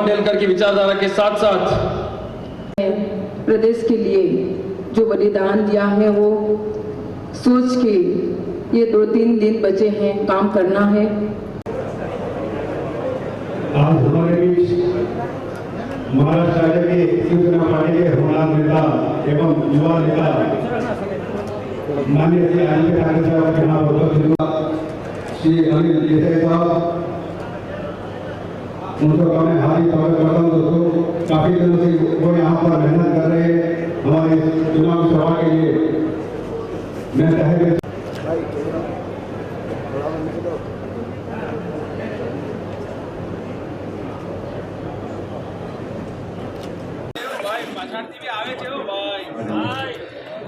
देलकर की विचारधारा के साथ साथ प्रदेश के लिए जो बलिदान दिया है वो सोच के ये 2-3 दिन बचे हैं, काम करना है। आज हमारे बीच महाराष्ट्र राज्य के शिवसेना पार्टी के हमारा नेता एवं युवा नेता माननीय श्री आदित्य ठाकरे साहब के नाम पर श्री अनिल देसाई साहब, उनको मैं हार्दिक स्वागत करता हूँ। दोस्तों, काफी दिनों से वो यहाँ पर मेहनत कर रहे हैं हमारे चुनाव सभा के लिए। मैं तहे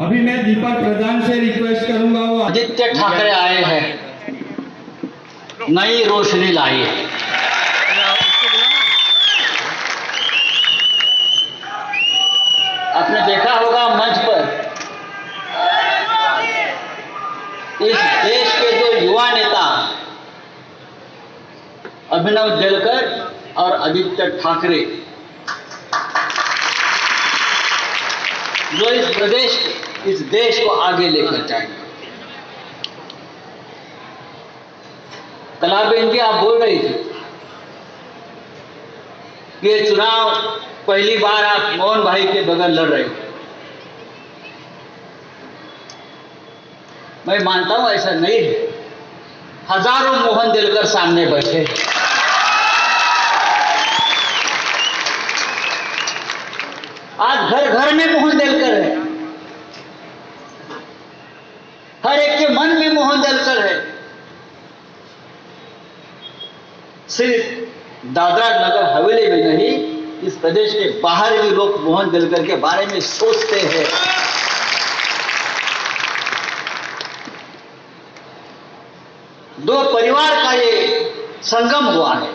अभी मैं दीपक प्रधान से रिक्वेस्ट करूंगा, वो आदित्य ठाकरे आए हैं, नई रोशनी लाई है। आपने देखा होगा मंच पर इस देश के जो युवा नेता अभिनव जेलकर और आदित्य ठाकरे जो इस देश को आगे लेकर जाएंगे। कलाबेन जी, आप बोल रही थी कि ये चुनाव पहली बार आप मोहन भाई के बगैर लड़ रहे हो। मैं मानता हूं ऐसा नहीं है, हजारों मोहन देलकर सामने बैठे। आज घर घर में मोहन देलकर है, हर एक के मन में मोहन देलकर है। सिर्फ दादरा नगर हवेली में नहीं, इस प्रदेश के बाहर भी लोग मोहन देलकर के बारे में सोचते हैं। दो परिवार का ये संगम हुआ है,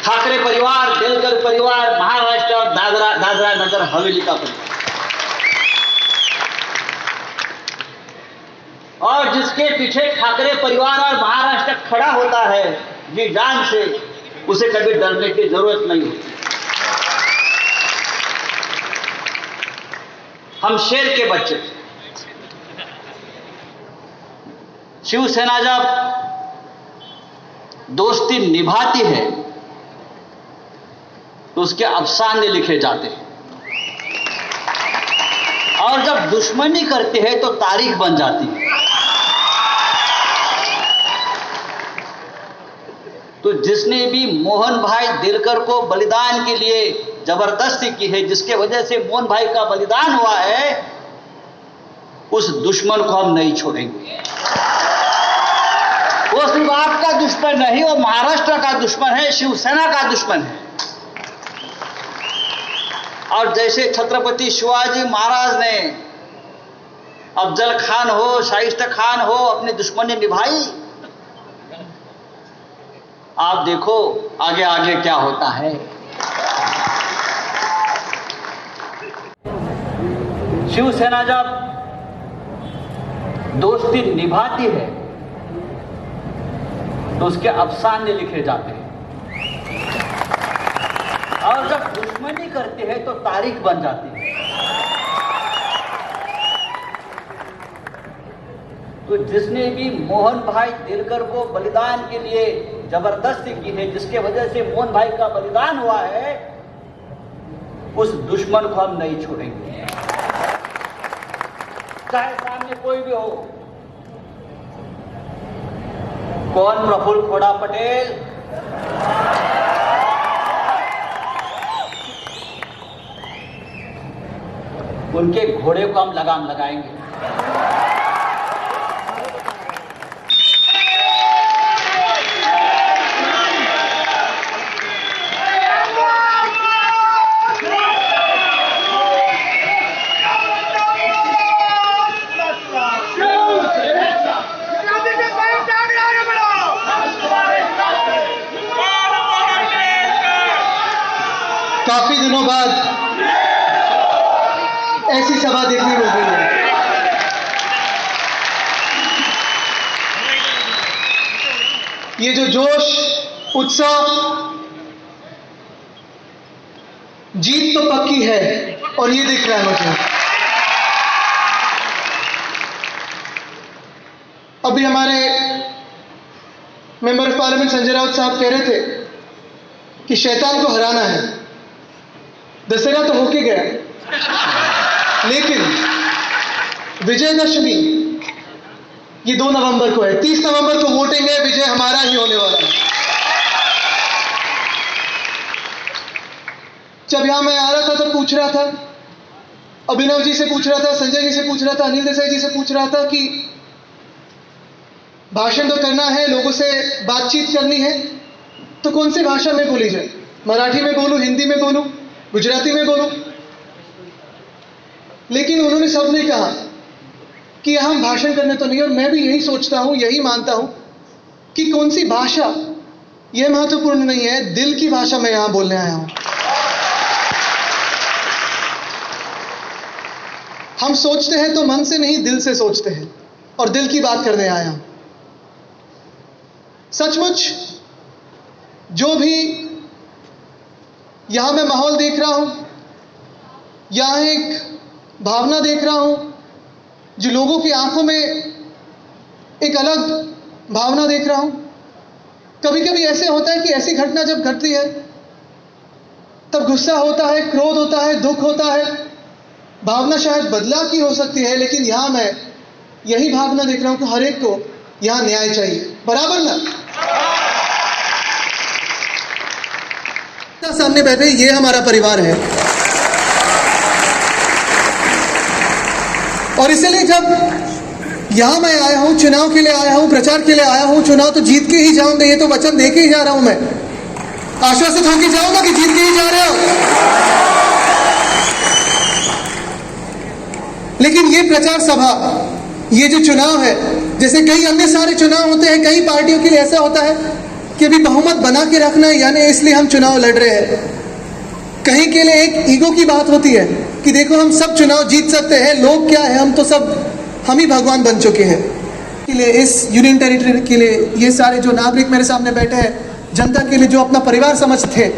ठाकरे परिवार, देलकर परिवार, महाराष्ट्र और दादरा नगर हवेली का परिवार। और जिसके पीछे ठाकरे परिवार और महाराष्ट्र खड़ा होता है जी जान से, उसे कभी डरने की जरूरत नहीं होती। हम शेर के बच्चे। शिवसेना जब दोस्ती निभाती है तो उसके अफसाने लिखे जाते हैं, और जब दुश्मनी करते हैं तो तारीख बन जाती है। तो जिसने भी मोहन भाई देलकर को बलिदान के लिए जबरदस्ती की है, जिसके वजह से मोहन भाई का बलिदान हुआ है, उस दुश्मन को हम नहीं छोड़ेंगे। वो सिर्फ आपका दुश्मन नहीं, वो महाराष्ट्र का दुश्मन है, शिवसेना का दुश्मन है। और जैसे छत्रपति शिवाजी महाराज ने अफजल खान हो, शाइस्ता खान हो, अपनी दुश्मनी निभाई, आप देखो आगे आगे क्या होता है। शिवसेना जब दोस्ती निभाती है तो उसके अफसाने लिखे जाते हैं, और जब दुश्मनी करते हैं तो तारीख बन जाती है। तो जिसने भी मोहन भाई देलकर को बलिदान के लिए जबरदस्ती की है, जिसके वजह से मोहन भाई का बलिदान हुआ है, उस दुश्मन को हम नहीं छोड़ेंगे, चाहे सामने कोई भी हो। कौन? प्रफुल्ल खोड़ा पटेल, उनके घोड़े को हम लगाम लगाएंगे। काफी दिनों बाद ऐसी सभा देखने को मिली है। ये जो जोश, उत्साह जीत तो पक्की है और ये दिख रहा है मुझे। अभी हमारे member of parliament Sanjay Raut साहब कह रहे थे कि शैतान को हराना है। दशहरा तो होके गया, लेकिन विजयदशमी ये 2 नवंबर को है। 30 नवंबर को वोटिंग है, विजय हमारा ही होने वाला है। जब यहां मैं आ रहा था तो पूछ रहा था, अभिनव जी से पूछ रहा था, संजय जी से पूछ रहा था, अनिल देसाई जी से पूछ रहा था कि भाषण तो करना है, लोगों से बातचीत करनी है, तो कौन सी भाषा में बोली जाए? मराठी में बोलूं, हिंदी में बोलूं, गुजराती में बोलूं? लेकिन उन्होंने सबने कहा कि हम भाषण करने तो नहीं, और मैं भी यही सोचता हूं, यही मानता हूं कि कौन सी भाषा यह महत्वपूर्ण नहीं है, दिल की भाषा मैं यहां बोलने आया हूं। हम सोचते हैं तो मन से नहीं, दिल से सोचते हैं, और दिल की बात करने आया हूं। सचमुच जो भी यहां मैं माहौल देख रहा हूं, यहां एक भावना देख रहा हूं, जो लोगों की आंखों में एक अलग भावना देख रहा हूं। कभी कभी ऐसे होता है कि ऐसी घटना जब घटती है तब गुस्सा होता है, क्रोध होता है, दुख होता है, भावना शायद बदलाव की हो सकती है, लेकिन यहां मैं यही भावना देख रहा हूं कि हर एक को यहां न्याय चाहिए, बराबर ना? सामने बैठे ये हमारा परिवार है, और इसलिए जब यहां मैं आया हूं, चुनाव के लिए आया हूं, प्रचार के लिए आया हूं, चुनाव तो जीत के ही जाऊंगा, ये तो वचन दे के ही जा रहा हूं। मैं आश्वासित होकर जाऊंगा कि जीत के ही जा रहे हो। लेकिन ये प्रचार सभा, ये जो चुनाव है, जैसे कई अन्य सारे चुनाव होते हैं, कई पार्टियों के लिए ऐसा होता है कि अभी बहुमत बना के रखना है, यानी इसलिए हम चुनाव लड़ रहे हैं। कहीं के लिए एक ईगो की बात होती है कि देखो हम सब चुनाव जीत सकते हैं, लोग क्या है, हम तो सब हम ही भगवान बन चुके हैं। के लिए इस यूनियन टेरिटरी के लिए ये सारे जो नागरिक मेरे सामने बैठे हैं, जनता के लिए जो अपना परिवार समझते थे,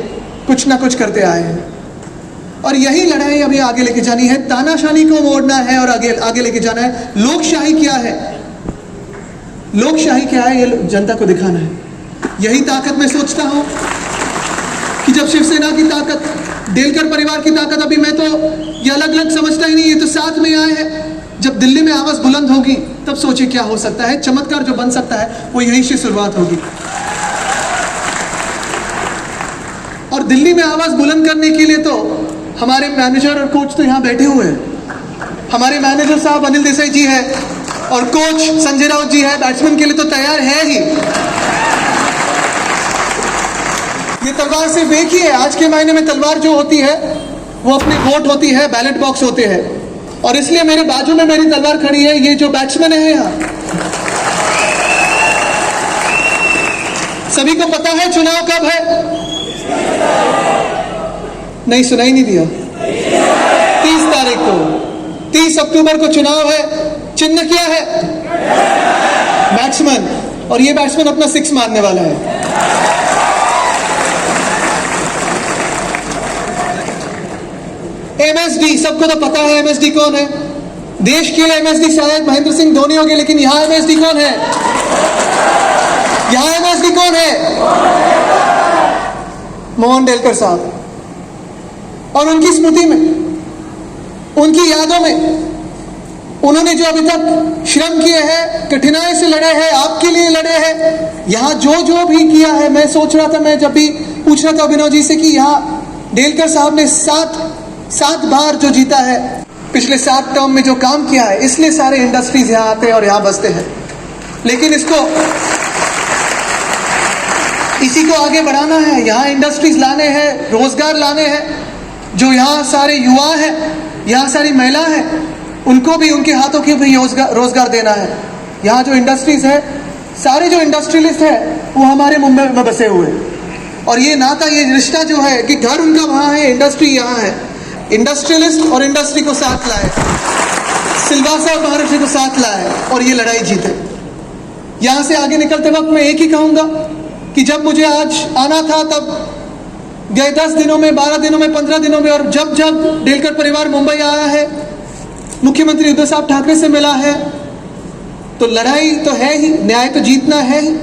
कुछ ना कुछ करते आए हैं, और यही लड़ाई अभी आगे लेके जानी है। तानाशाही को मोड़ना है और आगे लेके जाना है। लोकशाही क्या है, लोकशाही क्या है, ये जनता को दिखाना है। यही ताकत मैं सोचता हूं कि जब शिवसेना की ताकत, डेलकर परिवार की ताकत, अभी मैं तो ये अलग अलग समझता ही नहीं, ये तो साथ में आए हैं। जब दिल्ली में आवाज बुलंद होगी तब सोचिए क्या हो सकता है। चमत्कार जो बन सकता है वो यहीं से शुरुआत होगी। और दिल्ली में आवाज बुलंद करने के लिए तो हमारे मैनेजर और कोच तो यहाँ बैठे हुए हैं। हमारे मैनेजर साहब अनिल देसाई जी है और कोच संजय राउत जी है, बैट्समैन के लिए तो तैयार है ही। ये तलवार सिर्फ एक ही है। आज के महीने में तलवार जो होती है वो अपनी वोट होती है, बैलेट बॉक्स होते हैं, और इसलिए मेरे बाजू में मेरी तलवार खड़ी है। ये जो बैट्समैन है यहाँ, सभी को पता है चुनाव कब है? नहीं, सुनाई नहीं दिया। 30 तारीख को, 30 अक्टूबर को चुनाव है। चिन्ह क्या है? बैट्समैन, और ये बैट्समैन अपना 6 मारने वाला है। एमएसडी, सबको तो पता है एमएसडी कौन है। देश के लिए एमएसडी शायद महेंद्र सिंह धोनी होंगे, लेकिन यहां एमएसडी कौन है? यहां एमएसडी कौन है? मोहन डेलकर साहब। और उनकी स्मृति में, उनकी यादों में, उन्होंने जो अभी तक श्रम किए हैं, कठिनाई से लड़े हैं, आपके लिए लड़े हैं, यहां जो भी किया है। मैं सोच रहा था, मैं जब भी पूछ रहा था अभिनव जी से कि यहां डेलकर साहब ने 7 बार जो जीता है, पिछले 7 टर्म में जो काम किया है, इसलिए सारे इंडस्ट्रीज यहां आते हैं और यहां बसते हैं। लेकिन इसी को आगे बढ़ाना है, यहाँ इंडस्ट्रीज लाने हैं, रोजगार लाने हैं। जो यहाँ सारे युवा हैं, यहाँ सारी महिला हैं, उनको भी, उनके हाथों के भी रोजगार देना है। यहाँ जो इंडस्ट्रीज है, सारे जो इंडस्ट्रियलिस्ट है वो हमारे मुंबई में बसे हुए हैं। और ये नाता, ये रिश्ता जो है कि घर उनका वहाँ है, इंडस्ट्री यहाँ है। इंडस्ट्रियलिस्ट और इंडस्ट्री को साथ लाए, सिलवासा और महाराष्ट्र को साथ लाए और ये लड़ाई जीते। यहाँ से आगे निकलते वक्त मैं एक ही कहूँगा कि जब मुझे आज आना था, तब गए 10 दिनों में, 12 दिनों में, 15 दिनों में, और जब जब डेलकर परिवार मुंबई आया है, मुख्यमंत्री उद्धव साहब ठाकरे से मिला है, तो लड़ाई तो है ही, न्याय तो जीतना है ही,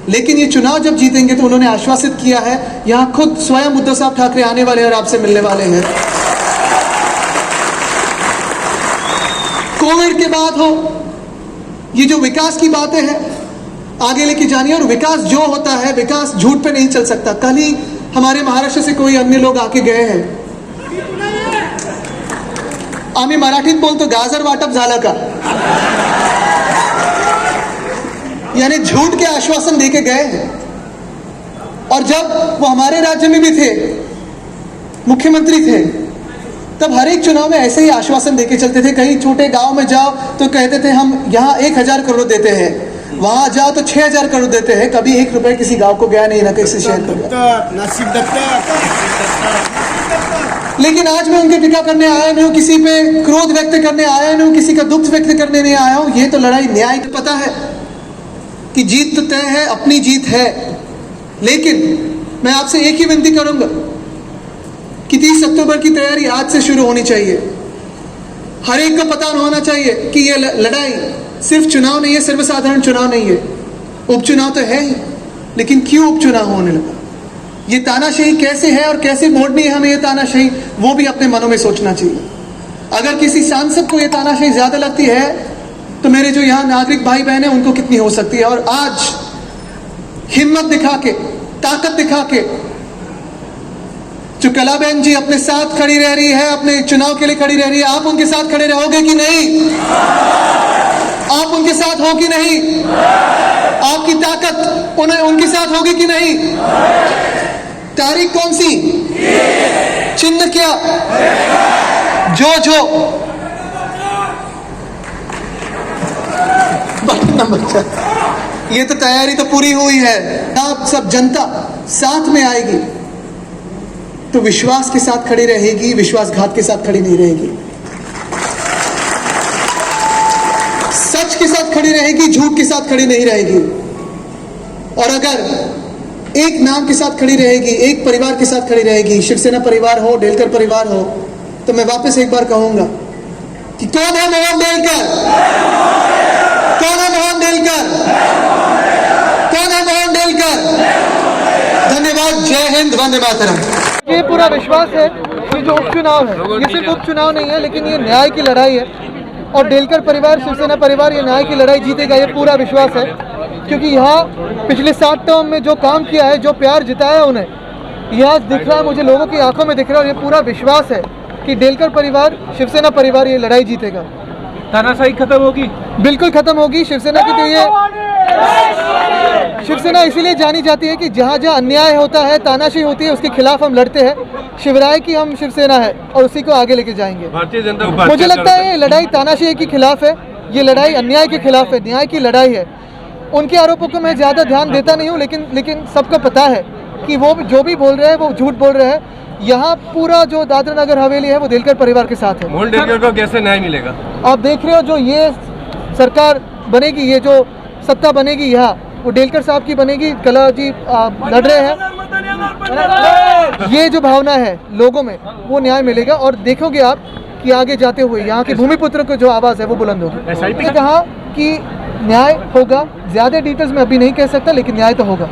लेकिन ये चुनाव जब जीतेंगे तो उन्होंने आश्वासित किया है, यहां खुद स्वयं उद्धव साहब ठाकरे आने वाले हैं और आपसे मिलने वाले हैं। कोविड के बाद हो, ये जो विकास की बातें हैं आगे लेके जानी है, और विकास जो होता है, विकास झूठ पे नहीं चल सकता। कल ही हमारे महाराष्ट्र से कोई अन्य लोग आके गए हैं, आम्ही मराठीत बोलतो गाजर वाटप झालं का, यानी झूठ के आश्वासन देके गए हैं। और जब वो हमारे राज्य में भी थे, मुख्यमंत्री थे, तब हर एक चुनाव में ऐसे ही आश्वासन देके चलते थे। कहीं छोटे गांव में जाओ तो कहते थे हम यहाँ 1000 करोड़ देते हैं, वहां जाओ तो 6000 करोड़ देते हैं, कभी 1 रुपए किसी गांव को गया नहीं, ना किसी शहर को गया। लेकिन आज मैं उनकी टीका करने आया नहीं हूं, किसी पे क्रोध व्यक्त करने आया नहीं हूं, किसी का दुख व्यक्त करने नहीं आया हूं। ये तो लड़ाई न्याय की, पता है कि जीत तो तय है, अपनी जीत है, लेकिन मैं आपसे एक ही विनती करूंगा कि 30 अक्टूबर की तैयारी आज से शुरू होनी चाहिए। हर एक को पता होना चाहिए कि ये लड़ाई सिर्फ चुनाव नहीं है, सर्वसाधारण चुनाव नहीं है, उपचुनाव तो है ही, लेकिन क्यों उपचुनाव होने लगा, ये तानाशाही कैसे है और कैसे मोड़नी है हमें ये तानाशाही, वो भी अपने मनों में सोचना चाहिए। अगर किसी सांसद को ये तानाशाही ज्यादा लगती है तो मेरे जो यहाँ नागरिक भाई बहन है उनको कितनी हो सकती है। और आज हिम्मत दिखा के, ताकत दिखा के जो कलाबेन जी अपने साथ खड़ी रह रही है, अपने चुनाव के लिए खड़ी रह रही है, आप उनके साथ खड़े रहोगे कि नहीं? आप उनके साथ हो कि नहीं? आपकी ताकत उनके साथ होगी कि नहीं? तारीख कौन सी, चिन्ह क्या, जो बटन नंबर 4। ये तो तैयारी तो पूरी हुई है। आप सब जनता साथ में आएगी तो विश्वास के साथ खड़ी रहेगी, विश्वासघात के साथ खड़ी नहीं रहेगी, सच के साथ खड़ी रहेगी, झूठ के साथ खड़ी नहीं रहेगी। और अगर एक नाम के साथ खड़ी रहेगी, एक परिवार के साथ खड़ी रहेगी, शिवसेना परिवार हो, डेलकर परिवार हो, तो मैं वापस एक बार कहूंगा कि कौन है मोहन डेलकर? कौन है मोहन डेलकर? कौन है मोहन डेलकर? धन्यवाद, जय हिंद, वंदे मातरम। ये पूरा विश्वास है कि जो उपचुनाव है ये सिर्फ उपचुनाव नहीं है, लेकिन ये न्याय की लड़ाई है, और डेलकर परिवार, शिवसेना परिवार ये न्याय की लड़ाई जीतेगा, ये पूरा विश्वास है। क्योंकि यहाँ पिछले 7 टर्म में जो काम किया है, जो प्यार जिताया उन्हें, ये आज दिख रहा है, मुझे लोगों की आंखों में दिख रहा है, और ये पूरा विश्वास है कि डेलकर परिवार, शिवसेना परिवार ये लड़ाई जीतेगा। तानाशाही खत्म होगी, बिल्कुल खत्म होगी। शिवसेना की तो ये शिवसेना इसीलिए जानी जाती है कि जहाँ जहाँ अन्याय होता है, तानाशाही होती है, उसके खिलाफ हम लड़ते हैं। शिवराय की हम शिवसेना है और उसी को आगे लेके जाएंगे। भारतीय जनता मुझे लगता है ये लड़ाई तानाशाही के खिलाफ है, ये लड़ाई अन्याय के खिलाफ है, न्याय की लड़ाई है। उनके आरोपों को मैं ज़्यादा ध्यान देता नहीं हूँ, लेकिन सबको पता है कि वो जो भी बोल रहे हैं वो झूठ बोल रहे हैं। यहाँ पूरा जो दादरा नगर हवेली है वो डेलकर परिवार के साथ है। मोहन डेलकर को कैसे न्याय मिलेगा? आप देख रहे हो, जो ये सरकार बनेगी, ये जो सत्ता बनेगी यहाँ, वो डेलकर साहब की बनेगी। कला जी लड़ रहे हैं, ये जो भावना है लोगों में, वो न्याय मिलेगा। और देखोगे आप कि आगे जाते हुए यहाँ के भूमिपुत्र को जो आवाज़ है वो बुलंद होगी। कहा कि न्याय होगा, ज़्यादा डिटेल्स में अभी नहीं कह सकता, लेकिन न्याय तो होगा।